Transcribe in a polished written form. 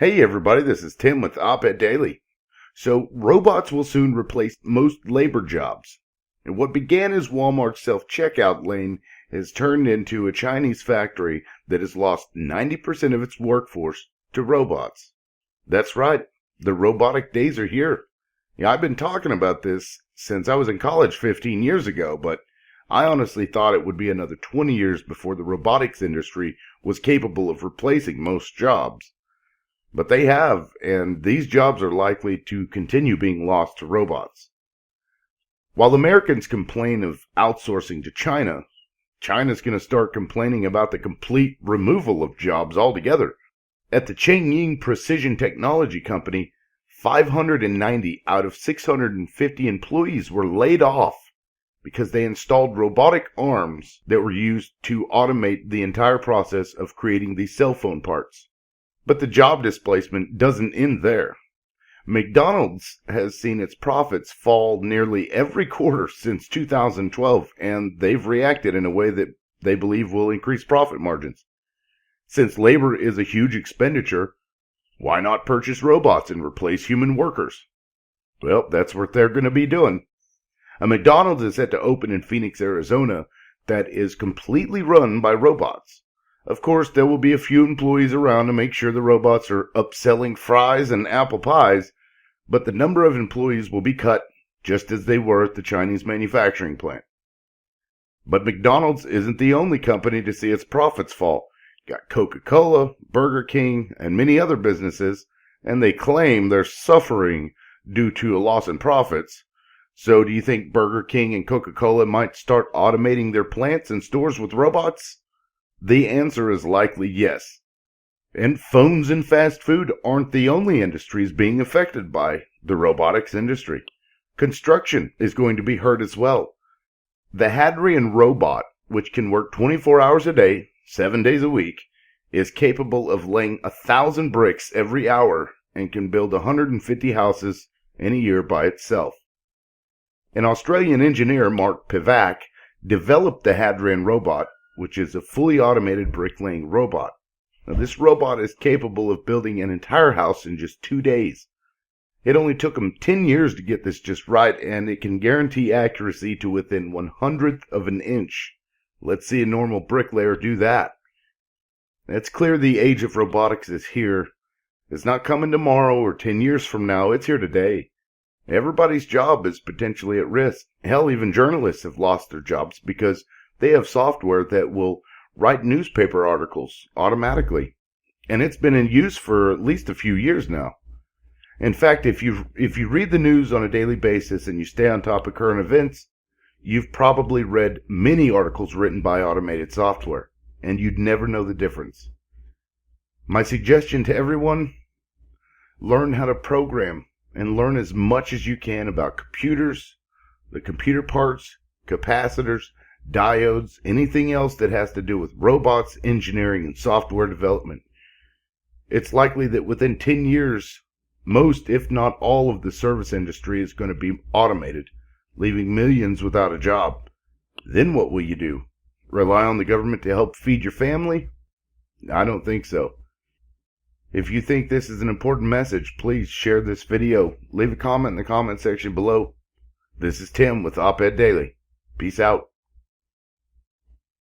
Hey everybody, this is Tim with Op-Ed Daily. So, robots will soon replace most labor jobs. And what began as Walmart's self-checkout lane has turned into a Chinese factory that has lost 90% of its workforce to robots. That's right, the robotic days are here. Yeah, I've been talking about this since I was in college 15 years ago, but I honestly thought it would be another 20 years before the robotics industry was capable of replacing most jobs. But they have, and these jobs are likely to continue being lost to robots. While Americans complain of outsourcing to China, China's going to start complaining about the complete removal of jobs altogether. At the Changying Precision Technology Company, 590 out of 650 employees were laid off because they installed robotic arms that were used to automate the entire process of creating these cell phone parts. But the job displacement doesn't end there. McDonald's has seen its profits fall nearly every quarter since 2012, and they've reacted in a way that they believe will increase profit margins. Since labor is a huge expenditure, why not purchase robots and replace human workers? Well, that's what they're going to be doing. A McDonald's is set to open in Phoenix, Arizona, that is completely run by robots. Of course, there will be a few employees around to make sure the robots are upselling fries and apple pies, but the number of employees will be cut just as they were at the Chinese manufacturing plant. But McDonald's isn't the only company to see its profits fall. Got Coca-Cola, Burger King, and many other businesses, and they claim they're suffering due to a loss in profits. So do you think Burger King and Coca-Cola might start automating their plants and stores with robots? The answer is likely yes. And phones and fast food aren't the only industries being affected by the robotics industry. Construction is going to be hurt as well. The Hadrian robot, which can work 24 hours a day, 7 days a week, is capable of laying 1,000 bricks every hour and can build 150 houses in a year by itself. An Australian engineer, Mark Pivac, developed the Hadrian robot, which is a fully automated bricklaying robot. Now, this robot is capable of building an entire house in just 2 days. It only took him 10 years to get this just right, and it can guarantee accuracy to within 1/100th of an inch. Let's see a normal bricklayer do that. It's clear the age of robotics is here. It's not coming tomorrow or 10 years from now. It's here today. Everybody's job is potentially at risk. Hell, even journalists have lost their jobs because they have software that will write newspaper articles automatically. And it's been in use for at least a few years now. In fact, if you read the news on a daily basis and you stay on top of current events, you've probably read many articles written by automated software, and you'd never know the difference. My suggestion to everyone, learn how to program and learn as much as you can about computers, the computer parts, capacitors, diodes, anything else that has to do with robots, engineering, and software development. It's likely that within 10 years, most, if not all, of the service industry is going to be automated, leaving millions without a job. Then what will you do? Rely on the government to help feed your family? I don't think so. If you think this is an important message, please share this video. Leave a comment in the comment section below. This is Tim with Op-Ed Daily. Peace out.